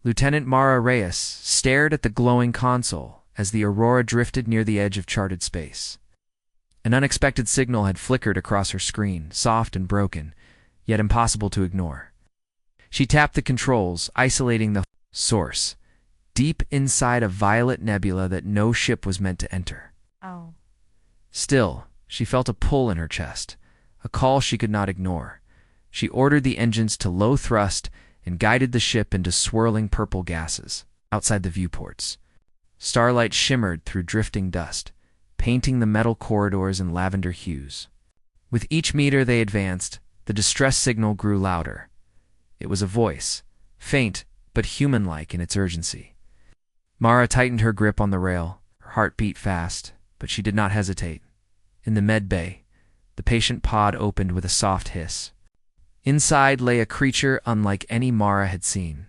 Lieutenant Mara Reyes stared at the glowing console as the Aurora drifted near the edge of charted space. An unexpected signal had flickered across her screen, soft and broken, yet impossible to ignore. She tapped the controls, isolating the source, deep inside a violet nebula that no ship was meant to enter. Oh. Still, she felt a pull in her chest, a call she could not ignore. She ordered the engines to low thrust and guided the ship into swirling purple gases outside the viewports. Starlight shimmered through drifting dust, painting the metal corridors in lavender hues. With each meter they advanced, the distress signal grew louder. It was a voice, faint but human-like in its urgency. Mara tightened her grip on the rail. Her heart beat fast, but she did not hesitate. In the med bay, the patient pod opened with a soft hiss. Inside lay a creature unlike any Mara had seen.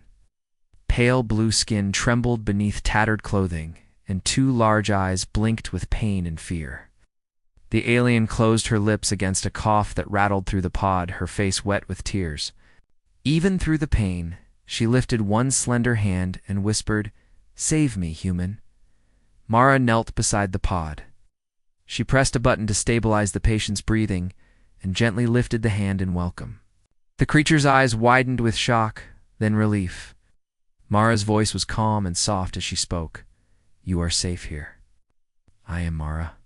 Pale blue skin trembled beneath tattered clothing, and two large eyes blinked with pain and fear. The alien closed her lips against a cough that rattled through the pod, her face wet with tears. Even through the pain, she lifted one slender hand and whispered, "Save me, human." Mara knelt beside the pod. She pressed a button to stabilize the patient's breathing and gently lifted the hand in welcome. The creature's eyes widened with shock, then relief. Mara's voice was calm and soft as she spoke. "You are safe here." "I am Mara."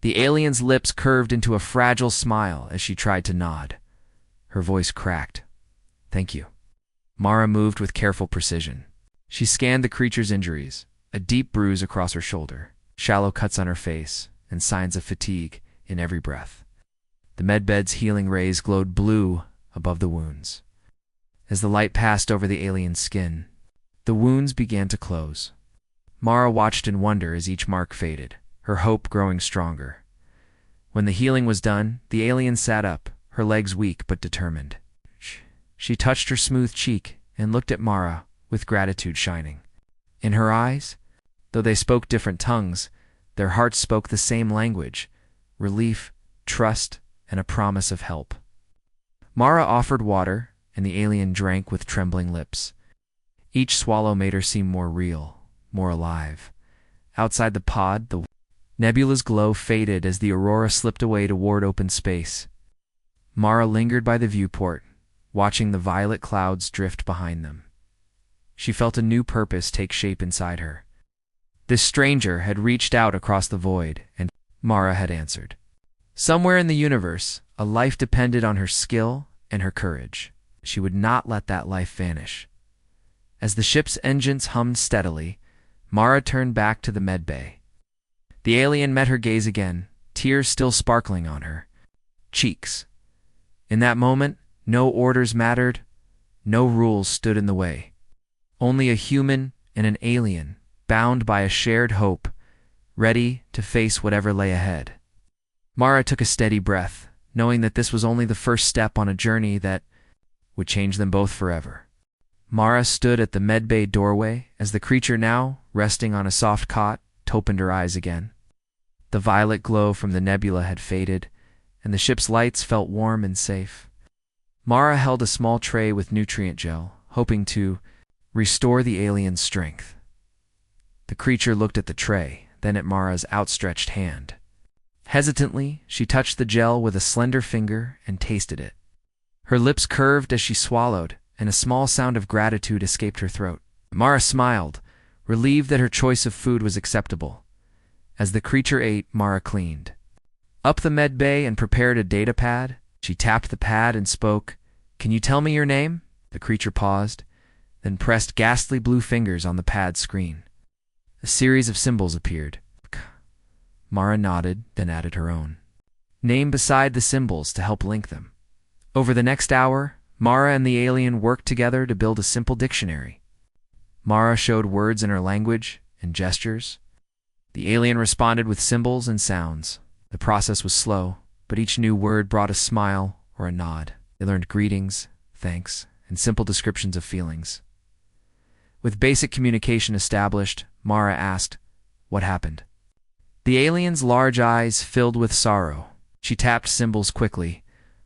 The alien's lips curved into a fragile smile as she tried to nod. Her voice cracked. "Thank you." Mara moved with careful precision. She scanned the creature's injuries, a deep bruise across her shoulder, shallow cuts on her face, and signs of fatigue in every breath. The medbed's healing rays glowed blue above the wounds. As the light passed over the alien's skin, the wounds began to close. Mara watched in wonder as each mark faded, her hope growing stronger. When the healing was done, the alien sat up, her legs weak but determined. She touched her smooth cheek and looked at Mara with gratitude shining. In her eyes, though they spoke different tongues, their hearts spoke the same language: relief, trust, and a promise of help. Mara offered water, and the alien drank with trembling lips. Each swallow made her seem more real, more alive. Outside the pod, the nebula's glow faded as the Aurora slipped away toward open space. Mara lingered by the viewport, watching the violet clouds drift behind them. She felt a new purpose take shape inside her. This stranger had reached out across the void, and Mara had answered. Somewhere in the universe, a life depended on her skill and her courage. She would not let that life vanish. As the ship's engines hummed steadily, Mara turned back to the medbay. The alien met her gaze again, tears still sparkling on her cheeks. In that moment, no orders mattered, no rules stood in the way. Only a human and an alien, bound by a shared hope, ready to face whatever lay ahead. Mara took a steady breath, knowing that this was only the first step on a journey that would change them both forever. Mara stood at the medbay doorway as the creature, now resting on a soft cot, opened her eyes again. The violet glow from the nebula had faded, and the ship's lights felt warm and safe. Mara held a small tray with nutrient gel, hoping to restore the alien's strength. The creature looked at the tray, then at Mara's outstretched hand. Hesitantly, she touched the gel with a slender finger and tasted it. Her lips curved as she swallowed, and a small sound of gratitude escaped her throat. Mara smiled, relieved that her choice of food was acceptable. As the creature ate, Mara cleaned up the med bay and prepared a data pad. She tapped the pad and spoke, "Can you tell me your name?" The creature paused, then pressed ghastly blue fingers on the pad screen. A series of symbols appeared. Mara nodded, then added her own name beside the symbols to help link them. Over the next hour, Mara and the alien worked together to build a simple dictionary. Mara showed words in her language and gestures. The alien responded with symbols and sounds. The process was slow, but each new word brought a smile or a nod. They learned greetings, thanks, and simple descriptions of feelings. With basic communication established, Mara asked, "What happened?" The alien's large eyes filled with sorrow. She tapped symbols quickly.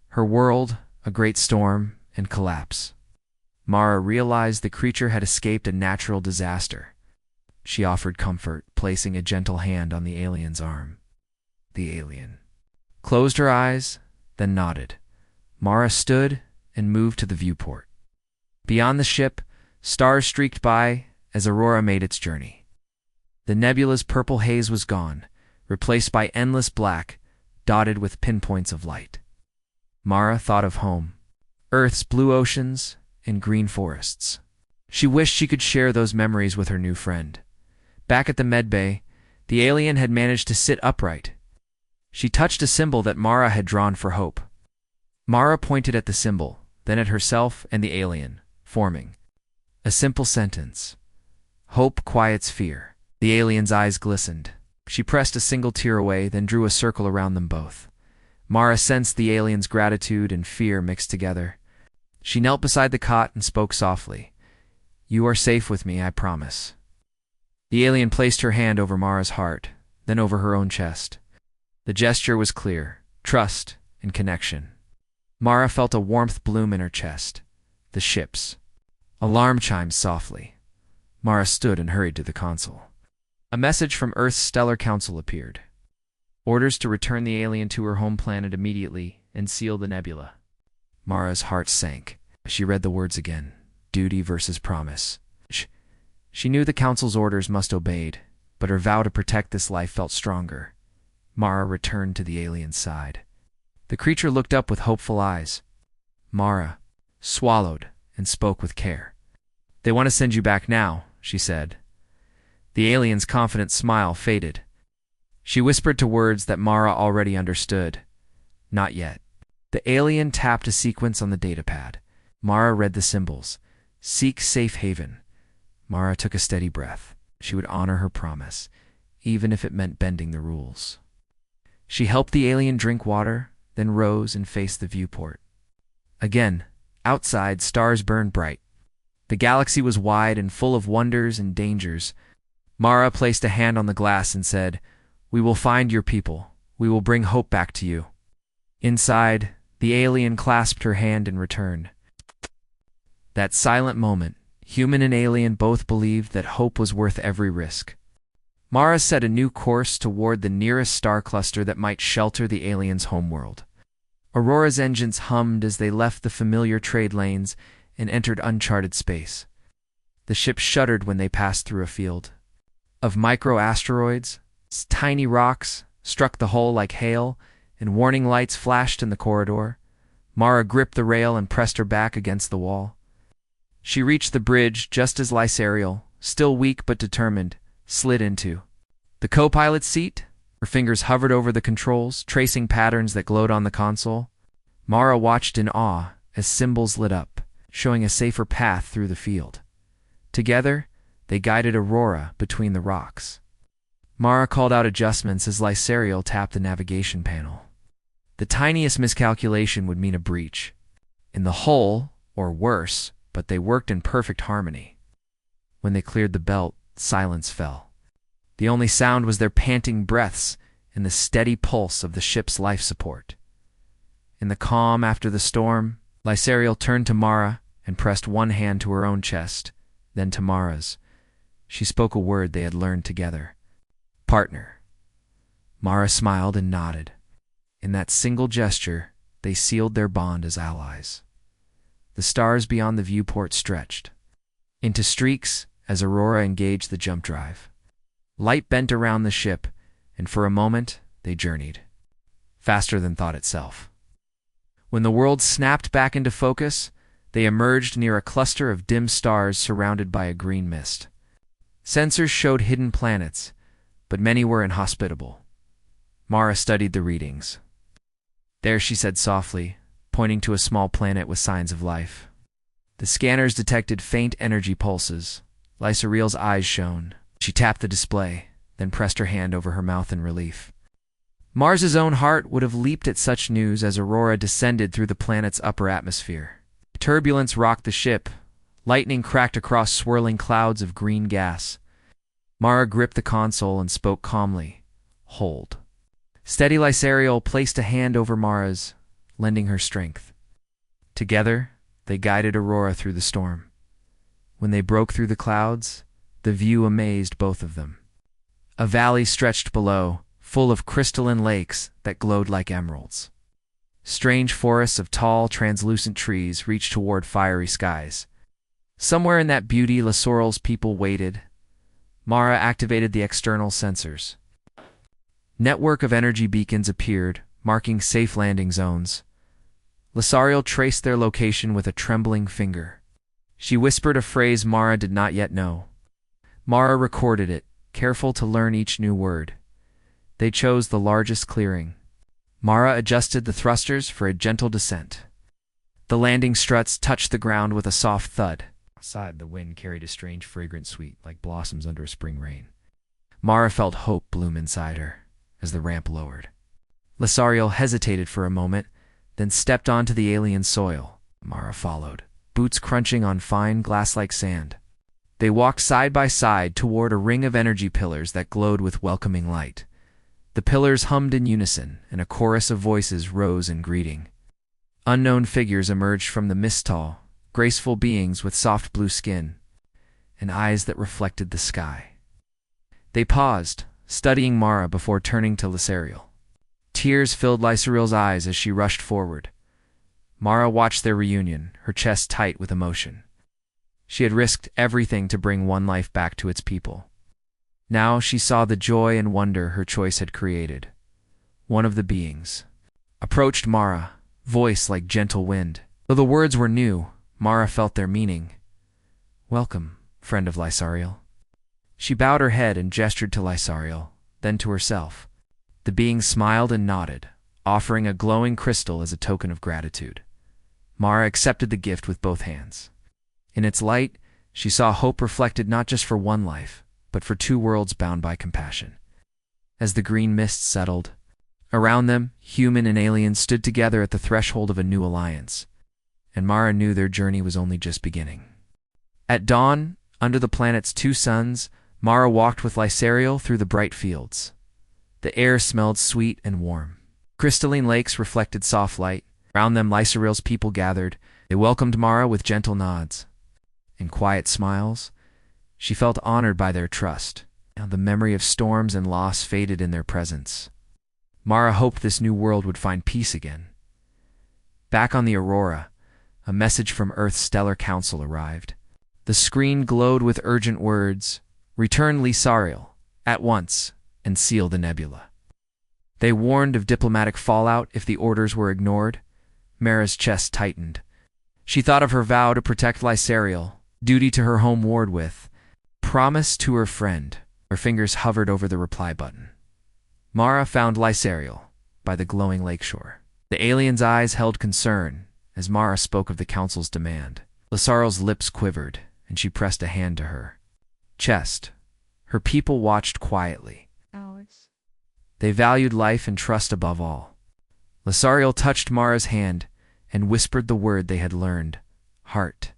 Her world, a great storm, and collapse. Mara realized the creature had escaped a natural disaster. She offered comfort, placing a gentle hand on the alien's arm. The alien closed her eyes, then nodded. Mara stood and moved to the viewport. Beyond the ship, stars streaked by as Aurora made its journey. The nebula's purple haze was gone, replaced by endless black, dotted with pinpoints of light. Mara thought of home, Earth's blue oceans and green forests. She wished she could share those memories with her new friend. Back at the medbay, the alien had managed to sit upright. She touched a symbol that Mara had drawn for hope. Mara pointed at the symbol, then at herself and the alien, forming a simple sentence. Hope quiets fear. The alien's eyes glistened. She pressed a single tear away, then drew a circle around them both. Mara sensed the alien's gratitude and fear mixed together. She knelt beside the cot and spoke softly. "You are safe with me, I promise." The alien placed her hand over Mara's heart, then over her own chest. The gesture was clear, trust and connection. Mara felt a warmth bloom in her chest. The ship's alarm chimed softly. Mara stood and hurried to the console. A message from Earth's Stellar Council appeared. Orders to return the alien to her home planet immediately and seal the nebula. Mara's heart sank. She read the words again. Duty versus promise. She knew the Council's orders must obeyed, but her vow to protect this life felt stronger. Mara returned to the alien's side. The creature looked up with hopeful eyes. Mara swallowed and spoke with care. "They want to send you back now," she said. The alien's confident smile faded. She whispered to words that Mara already understood. Not yet. The alien tapped a sequence on the datapad. Mara read the symbols. Seek safe haven. Mara took a steady breath. She would honor her promise, even if it meant bending the rules. She helped the alien drink water, then rose and faced the viewport. Again, outside, stars burned bright. The galaxy was wide and full of wonders and dangers. Mara placed a hand on the glass and said, "We will find your people. We will bring hope back to you." Inside, the alien clasped her hand in return. That silent moment, human and alien both believed that hope was worth every risk. Mara set a new course toward the nearest star cluster that might shelter the alien's homeworld. Aurora's engines hummed as they left the familiar trade lanes and entered uncharted space. The ship shuddered when they passed through a field of micro-asteroids. Tiny rocks struck the hull like hail, and warning lights flashed in the corridor. Mara gripped the rail and pressed her back against the wall. She reached the bridge just as Lysariel, still weak but determined, slid into the co-pilot's seat. Her fingers hovered over the controls, tracing patterns that glowed on the console. Mara watched in awe as symbols lit up, showing a safer path through the field. Together, they guided Aurora between the rocks. Mara called out adjustments as Lysariel tapped the navigation panel. The tiniest miscalculation would mean a breach in the hull, or worse, but they worked in perfect harmony. When they cleared the belt, silence fell. The only sound was their panting breaths and the steady pulse of the ship's life support. In the calm after the storm, Lysariel turned to Mara and pressed one hand to her own chest, then to Mara's. She spoke a word they had learned together. Partner. Mara smiled and nodded. In that single gesture, they sealed their bond as allies. The stars beyond the viewport stretched into streaks as Aurora engaged the jump drive. Light bent around the ship, and for a moment, they journeyed, faster than thought itself. When the world snapped back into focus, they emerged near a cluster of dim stars surrounded by a green mist. Sensors showed hidden planets, but many were inhospitable. Mara studied the readings. There, she said softly, pointing to a small planet with signs of life. The scanners detected faint energy pulses. Lysariel's eyes shone. She tapped the display, then pressed her hand over her mouth in relief. Mars's own heart would have leaped at such news as Aurora descended through the planet's upper atmosphere. Turbulence rocked the ship. Lightning cracked across swirling clouds of green gas. Mara gripped the console and spoke calmly. Hold. Steady Lysariel placed a hand over Mara's, lending her strength. Together, they guided Aurora through the storm. When they broke through the clouds, the view amazed both of them. A valley stretched below, full of crystalline lakes that glowed like emeralds. Strange forests of tall, translucent trees reached toward fiery skies. Somewhere in that beauty, Lasorel's people waited. Mara activated the external sensors. Network of energy beacons appeared, marking safe landing zones. Lasariel traced their location with a trembling finger. She whispered a phrase Mara did not yet know. Mara recorded it, careful to learn each new word. They chose the largest clearing. Mara adjusted the thrusters for a gentle descent. The landing struts touched the ground with a soft thud. Outside, the wind carried a strange fragrance sweet, like blossoms under a spring rain. Mara felt hope bloom inside her as the ramp lowered. Lasariel hesitated for a moment, then stepped onto the alien soil. Mara followed, boots crunching on fine glass-like sand. They walked side by side toward a ring of energy pillars that glowed with welcoming light. The pillars hummed in unison, and a chorus of voices rose in greeting. Unknown figures emerged from the mistal, graceful beings with soft blue skin and eyes that reflected the sky. They paused, studying Mara before turning to Lasariel. Tears filled Lasariel's eyes as she rushed forward. Mara watched their reunion, her chest tight with emotion. She had risked everything to bring one life back to its people. Now she saw the joy and wonder her choice had created. One of the beings approached Mara, voice like gentle wind. Though the words were new, Mara felt their meaning. "Welcome, friend of Lasariel." She bowed her head and gestured to Lasariel, then to herself. The being smiled and nodded, offering a glowing crystal as a token of gratitude. Mara accepted the gift with both hands. In its light, she saw hope reflected not just for one life, but for two worlds bound by compassion. As the green mist settled, around them, human and alien stood together at the threshold of a new alliance, and Mara knew their journey was only just beginning. At dawn, under the planet's two suns, Mara walked with Lasariel through the bright fields. The air smelled sweet and warm. Crystalline lakes reflected soft light. Around them, Lasariel's people gathered. They welcomed Mara with gentle nods and quiet smiles. She felt honored by their trust. Now the memory of storms and loss faded in their presence. Mara hoped this new world would find peace again. Back on the Aurora, a message from Earth's Stellar Council arrived. The screen glowed with urgent words: "Return Lasariel, at once, and seal the nebula." They warned of diplomatic fallout if the orders were ignored. Mara's chest tightened. She thought of her vow to protect Lasariel, duty to her home ward with, promise to her friend. Her fingers hovered over the reply button. Mara found Lasariel by the glowing lakeshore. The alien's eyes held concern as Mara spoke of the council's demand. Lasariel's lips quivered, and she pressed a hand to her chest. Her people watched quietly. Alex. They valued life and trust above all. Lasariel touched Mara's hand and whispered the word they had learned: heart.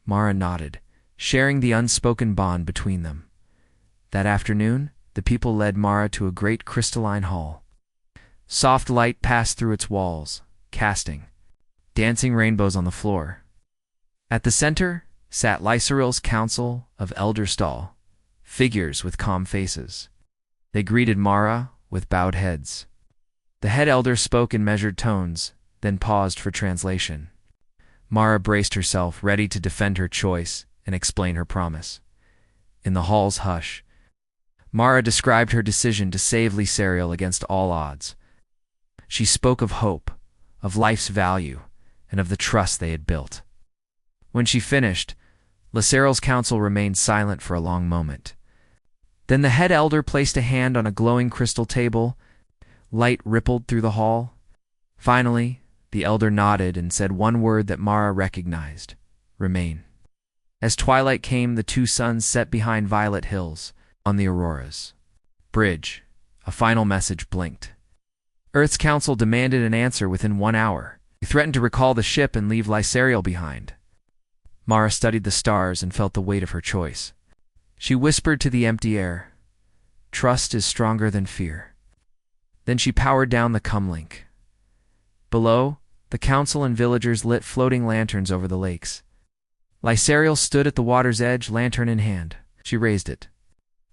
Mara nodded, sharing the unspoken bond between them. That afternoon, the people led Mara to a great crystalline hall. Soft light passed through its walls, casting dancing rainbows on the floor. At the center sat Lasariel's council of Elder Stor, figures with calm faces. They greeted Mara with bowed heads. The head elder spoke in measured tones, then paused for translation. Mara braced herself, ready to defend her choice and explain her promise. In the hall's hush, Mara described her decision to save Lasariel against all odds. She spoke of hope, of life's value, and of the trust they had built. When she finished, Lasariel's council remained silent for a long moment. Then the head elder placed a hand on a glowing crystal table. Light rippled through the hall. Finally, the elder nodded and said one word that Mara recognized: remain. As twilight came, the two suns set behind violet hills. On the Aurora's bridge, a final message blinked. Earth's council demanded an answer within 1 hour. They threatened to recall the ship and leave Lasariel behind. Mara studied the stars and felt the weight of her choice. She whispered to the empty air, "Trust is stronger than fear." Then she powered down the comlink. Below, The council and villagers lit floating lanterns over the lakes. Lysariel stood at the water's edge, lantern in hand. She raised it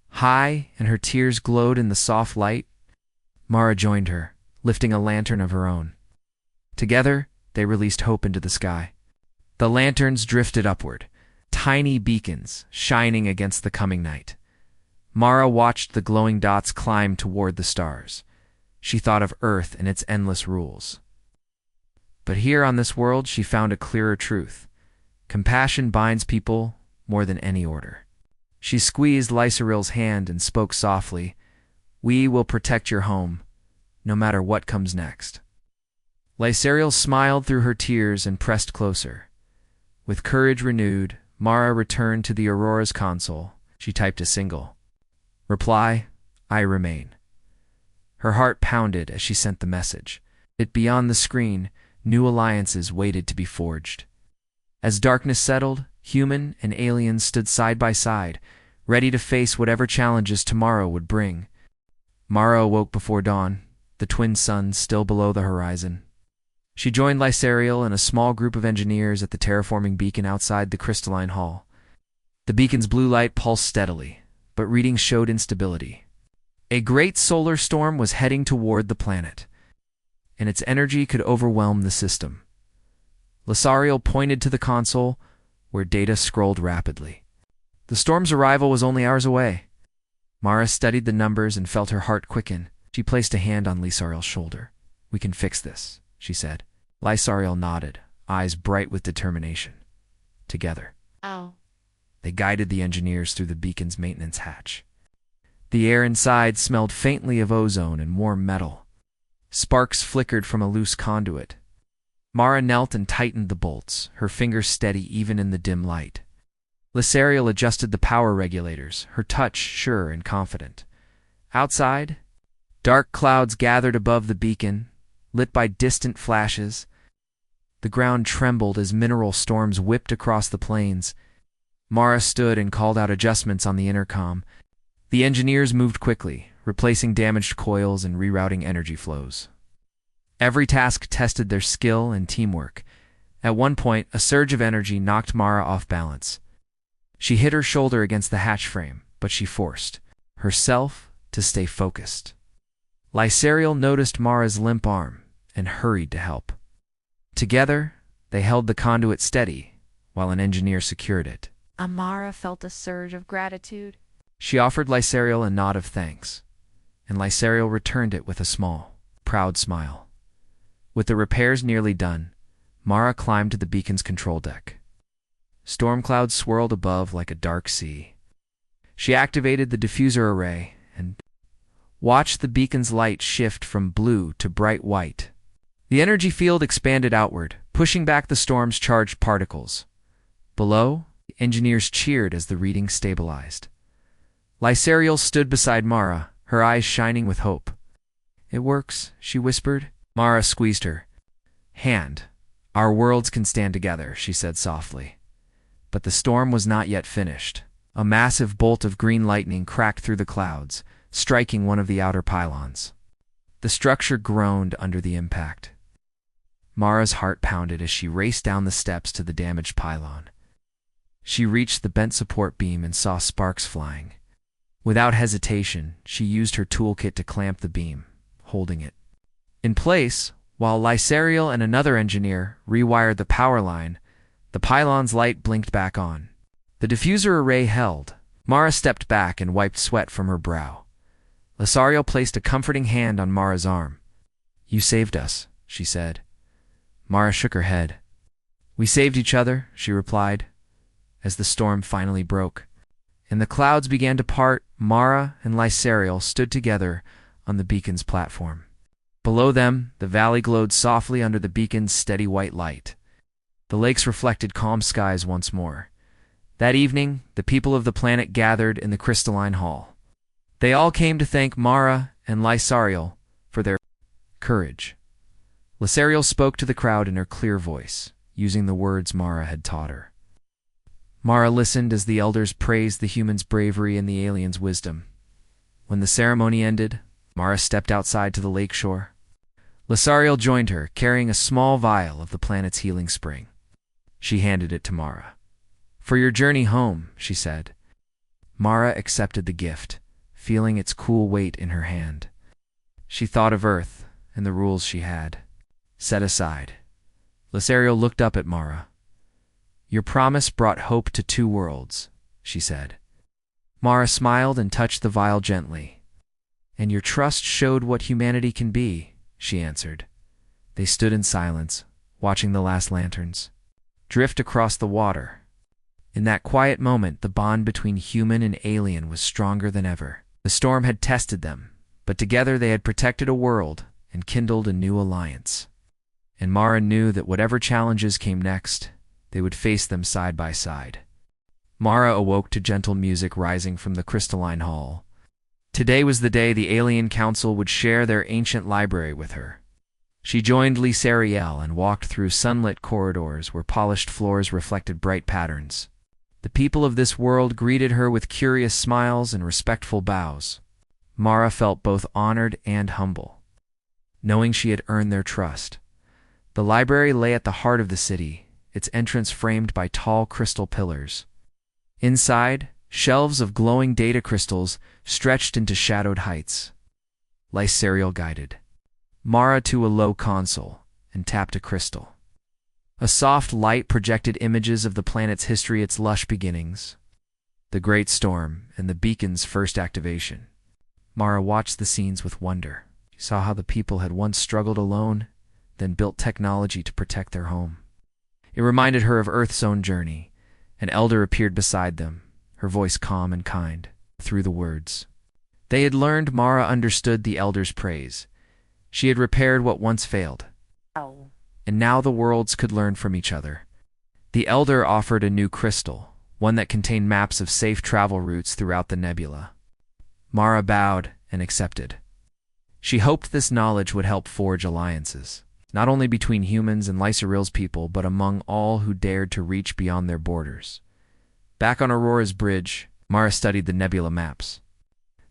high, and her tears glowed in the soft light. Mara joined her, lifting a lantern of her own. Together, they released hope into the sky. The lanterns drifted upward, tiny beacons shining against the coming night. Mara watched the glowing dots climb toward the stars. She thought of Earth and its endless rules. But here on this world, she found a clearer truth. Compassion binds people more than any order. She squeezed Lysariel's hand and spoke softly, "We will protect your home, no matter what comes next." Lysariel smiled through her tears and pressed closer. With courage renewed, Mara returned to the Aurora's console. She typed a single reply, "I remain." Her heart pounded as she sent the message. Beyond the screen, new alliances waited to be forged. As darkness settled, human and alien stood side by side, ready to face whatever challenges tomorrow would bring. Mara awoke before dawn, the twin suns still below the horizon. She joined Lysariel and a small group of engineers at the terraforming beacon outside the crystalline hall. The beacon's blue light pulsed steadily, but readings showed instability. A great solar storm was heading toward the planet, and its energy could overwhelm the system. Lysariel pointed to the console, where data scrolled rapidly. The storm's arrival was only hours away. Mara studied the numbers and felt her heart quicken. She placed a hand on Lysariel's shoulder. "We can fix this," she said. Lysariel nodded, eyes bright with determination. Together, they guided the engineers through the beacon's maintenance hatch. The air inside smelled faintly of ozone and warm metal. Sparks flickered from a loose conduit. Mara knelt and tightened the bolts, her fingers steady even in the dim light. Lysariel adjusted the power regulators, her touch sure and confident. Outside, dark clouds gathered above the beacon, lit by distant flashes. The ground trembled as mineral storms whipped across the plains. Mara stood and called out adjustments on the intercom. The engineers moved quickly, replacing damaged coils and rerouting energy flows. Every task tested their skill and teamwork. At one point, a surge of energy knocked Mara off balance. She hit her shoulder against the hatch frame, but she forced herself to stay focused. Lysariel noticed Mara's limp arm and hurried to help. Together, they held the conduit steady while an engineer secured it. Mara felt a surge of gratitude. She offered Lysariel a nod of thanks, and Lysariel returned it with a small, proud smile. With the repairs nearly done, Mara climbed to the beacon's control deck. Storm clouds swirled above like a dark sea. She activated the diffuser array and watched the beacon's light shift from blue to bright white. The energy field expanded outward, pushing back the storm's charged particles. Below, the engineers cheered as the reading stabilized. Lysariel stood beside Mara, her eyes shining with hope. "It works," she whispered. Mara squeezed her hand. "Our worlds can stand together," she said softly. But the storm was not yet finished. A massive bolt of green lightning cracked through the clouds, striking one of the outer pylons. The structure groaned under the impact. Mara's heart pounded as she raced down the steps to the damaged pylon. She reached the bent support beam and saw sparks flying. Without hesitation, she used her toolkit to clamp the beam, holding it in place, while Lysariel and another engineer rewired the power line. The pylon's light blinked back on. The diffuser array held. Mara stepped back and wiped sweat from her brow. Lysariel placed a comforting hand on Mara's arm. "You saved us," she said. Mara shook her head. "We saved each other," she replied, as the storm finally broke. And the clouds began to part. Mara and Lysariel stood together on the beacon's platform. Below them, the valley glowed softly under the beacon's steady white light. The lakes reflected calm skies once more. That evening, the people of the planet gathered in the crystalline hall. They all came to thank Mara and Lysariel for their courage. Lysariel spoke to the crowd in her clear voice, using the words Mara had taught her. Mara listened as the elders praised the humans' bravery and the aliens' wisdom. When the ceremony ended, Mara stepped outside to the lakeshore. Lysariel joined her, carrying a small vial of the planet's healing spring. She handed it to Mara. "For your journey home," she said. Mara accepted the gift, feeling its cool weight in her hand. She thought of Earth and the rules she had set aside. Lysariel looked up at Mara. "Your promise brought hope to 2 worlds," she said. Mara smiled and touched the vial gently. "And your trust showed what humanity can be," she answered. They stood in silence, watching the last lanterns drift across the water. In that quiet moment, the bond between human and alien was stronger than ever. The storm had tested them, but together they had protected a world and kindled a new alliance. And Mara knew that whatever challenges came next, they would face them side by side. Mara awoke to gentle music rising from the crystalline hall. Today was the day the Alien Council would share their ancient library with her. She joined Lysariel and walked through sunlit corridors where polished floors reflected bright patterns. The people of this world greeted her with curious smiles and respectful bows. Mara felt both honored and humble, knowing she had earned their trust. The library lay at the heart of the city, its entrance framed by tall crystal pillars. Inside, shelves of glowing data crystals stretched into shadowed heights. Lysariel guided Mara to a low console and tapped a crystal. A soft light projected images of the planet's history, its lush beginnings, the Great Storm, and the beacon's first activation. Mara watched the scenes with wonder. She saw how the people had once struggled alone, then built technology to protect their home. It reminded her of Earth's own journey. An elder appeared beside them, her voice calm and kind, through the words. They had learned. Mara understood the elder's praise. She had repaired what once failed. And now the worlds could learn from each other. The elder offered a new crystal, one that contained maps of safe travel routes throughout the nebula. Mara bowed and accepted. She hoped this knowledge would help forge alliances, not only between humans and Lysariel's people, but among all who dared to reach beyond their borders. Back on Aurora's bridge, Mara studied the nebula maps.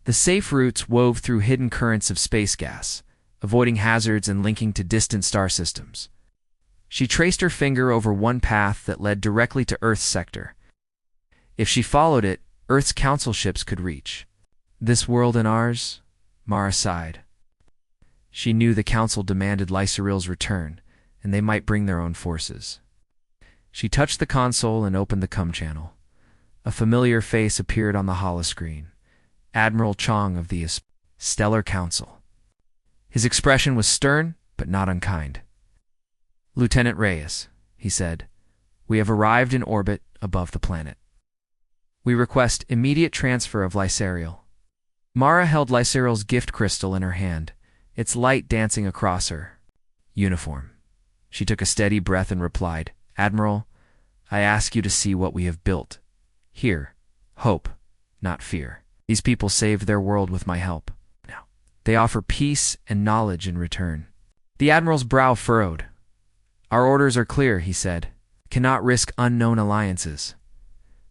The safe routes wove through hidden currents of space gas, avoiding hazards and linking to distant star systems. She traced her finger over one path that led directly to Earth's sector. If she followed it, Earth's council ships could reach. This world and ours? Mara sighed. She knew the council demanded Lysariel's return, and they might bring their own forces. She touched the console and opened the com channel. A familiar face appeared on the holoscreen. Admiral Chong of the Stellar Council. His expression was stern, but not unkind. "Lieutenant Reyes," he said, "we have arrived in orbit above the planet. We request immediate transfer of Lysariel." Mara held Lysariel's gift crystal in her hand, its light dancing across her uniform. She took a steady breath and replied, "Admiral, I ask you to see what we have built. Here, hope, not fear. These people saved their world with my help. Now, they offer peace and knowledge in return." The Admiral's brow furrowed. "Our orders are clear," he said. "Cannot risk unknown alliances."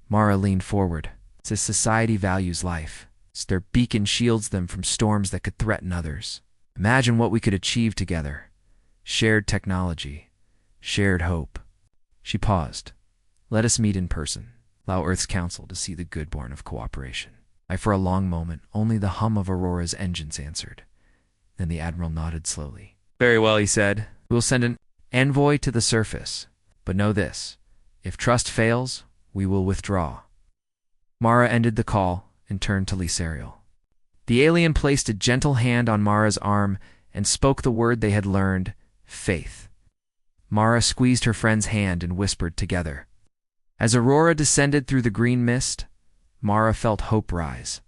Mara leaned forward. "This society values life. Their beacon shields them from storms that could threaten others. Imagine what we could achieve together. Shared technology. Shared hope." She paused. "Let us meet in person. Allow Earth's Council to see the good born of cooperation." For a long moment, only the hum of Aurora's engines answered. Then the Admiral nodded slowly. "Very well," he said. "We will send an envoy to the surface. But know this, if trust fails, we will withdraw." Mara ended the call and turned to Lysariel. The alien placed a gentle hand on Mara's arm and spoke the word they had learned, faith. Mara squeezed her friend's hand and whispered together. As Aurora descended through the green mist, Mara felt hope rise.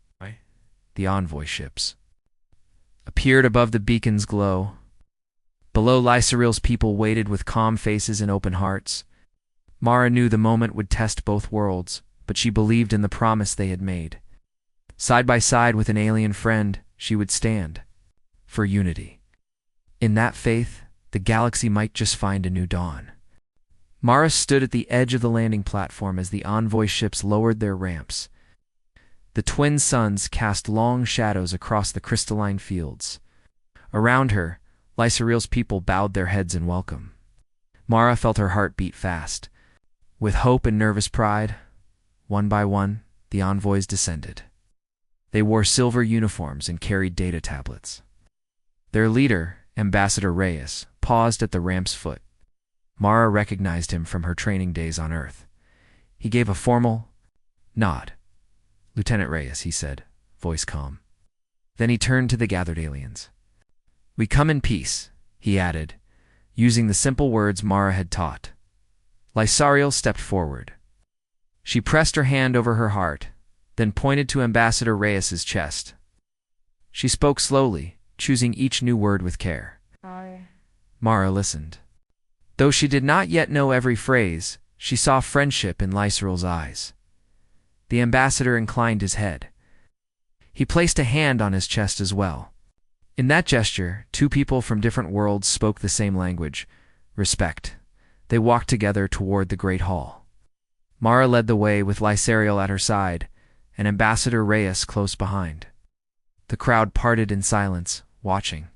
The envoy ships appeared above the beacon's glow. Below, Lysariel's people waited with calm faces and open hearts. Mara knew the moment would test both worlds, but she believed in the promise they had made. Side by side with an alien friend, she would stand for unity. In that faith, the galaxy might just find a new dawn. Mara stood at the edge of the landing platform as the envoy ships lowered their ramps. The twin suns cast long shadows across the crystalline fields. Around her, Lysaril's people bowed their heads in welcome. Mara felt her heart beat fast. With hope and nervous pride, one by one, the envoys descended. They wore silver uniforms and carried data tablets. Their leader, Ambassador Reyes, paused at the ramp's foot. Mara recognized him from her training days on Earth. He gave a formal nod. "Lieutenant Reyes," he said, voice calm. Then he turned to the gathered aliens. "We come in peace," he added, using the simple words Mara had taught. Lysariel stepped forward. She pressed her hand over her heart, then pointed to Ambassador Reyes's chest. She spoke slowly, choosing each new word with care. Mara listened. Though she did not yet know every phrase, she saw friendship in Lysaril's eyes. The ambassador inclined his head. He placed a hand on his chest as well. In that gesture, two people from different worlds spoke the same language, respect. They walked together toward the great hall. Mara led the way with Lysariel at her side, and Ambassador Reyes close behind. The crowd parted in silence, watching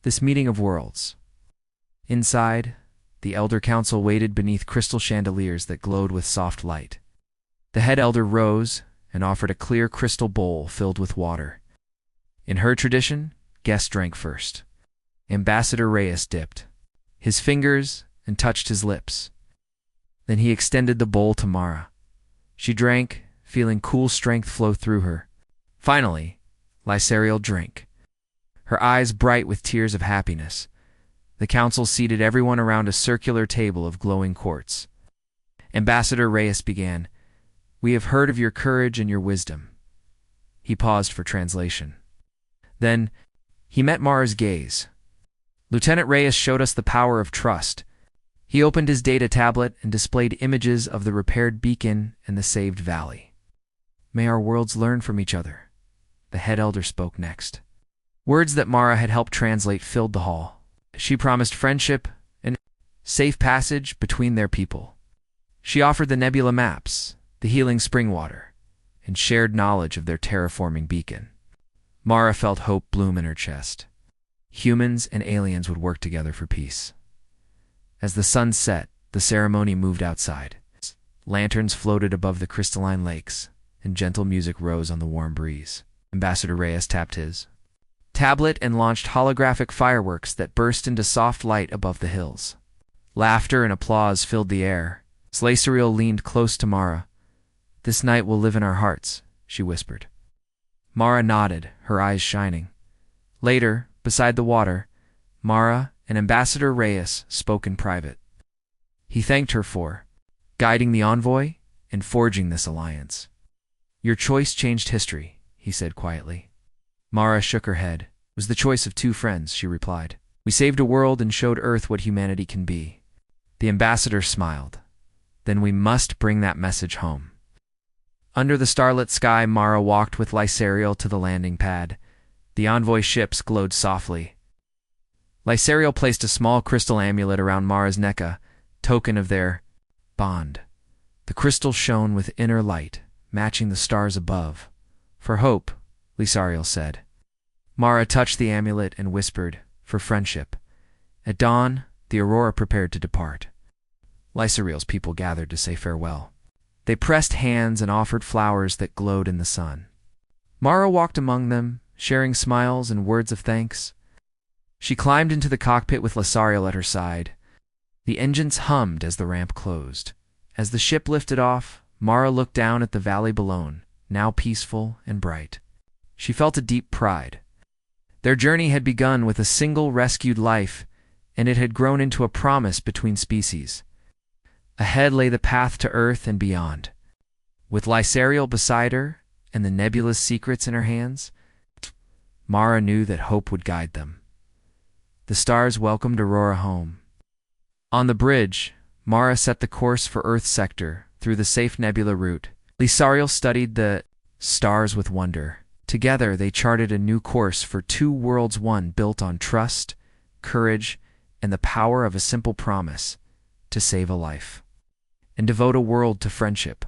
this meeting of worlds. Inside, the Elder Council waited beneath crystal chandeliers that glowed with soft light. The head elder rose and offered a clear crystal bowl filled with water. In her tradition, guests drank first. Ambassador Reyes dipped his fingers and touched his lips. Then he extended the bowl to Mara. She drank, feeling cool strength flow through her. Finally, Lysariel drank, her eyes bright with tears of happiness. The council seated everyone around a circular table of glowing quartz. Ambassador Reyes began, "We have heard of your courage and your wisdom." He paused for translation. Then, he met Mara's gaze. Lieutenant Reyes showed us the power of trust. He opened his data tablet and displayed images of the repaired beacon and the saved valley. "May our worlds learn from each other," the head elder spoke next. Words that Mara had helped translate filled the hall. She promised friendship and safe passage between their people. She offered the nebula maps, the healing spring water, and shared knowledge of their terraforming beacon. Mara felt hope bloom in her chest. Humans and aliens would work together for peace. As the sun set, the ceremony moved outside. Lanterns floated above the crystalline lakes, and gentle music rose on the warm breeze. Ambassador Reyes tapped his tablet and launched holographic fireworks that burst into soft light above the hills. Laughter and applause filled the air. Lysariel leaned close to Mara. "This night will live in our hearts," she whispered. Mara nodded, her eyes shining. Later, beside the water, Mara and Ambassador Reyes spoke in private. He thanked her for guiding the envoy and forging this alliance. "Your choice changed history," he said quietly. Mara shook her head. "It was the choice of two friends," she replied. "We saved a world and showed Earth what humanity can be." The ambassador smiled. "Then we must bring that message home." Under the starlit sky, Mara walked with Lysariel to the landing pad. The envoy ships glowed softly. Lysariel placed a small crystal amulet around Mara's neck, a token of their bond. The crystal shone with inner light, matching the stars above. "For hope," Lysariel said. Mara touched the amulet and whispered, "For friendship." At dawn, the aurora prepared to depart. Lysariel's people gathered to say farewell. They pressed hands and offered flowers that glowed in the sun. Mara walked among them, sharing smiles and words of thanks. She climbed into the cockpit with Lysariel at her side. The engines hummed as the ramp closed. As the ship lifted off, Mara looked down at the valley below, now peaceful and bright. She felt a deep pride. Their journey had begun with a single rescued life, and it had grown into a promise between species. Ahead lay the path to Earth and beyond. With Lysariel beside her and the nebulous secrets in her hands, Mara knew that hope would guide them. The stars welcomed Aurora home. On the bridge, Mara set the course for Earth's sector through the safe nebula route. Lysariel studied the stars with wonder. Together, they charted a new course for two worlds, one built on trust, courage, and the power of a simple promise to save a life, and devote a world to friendship.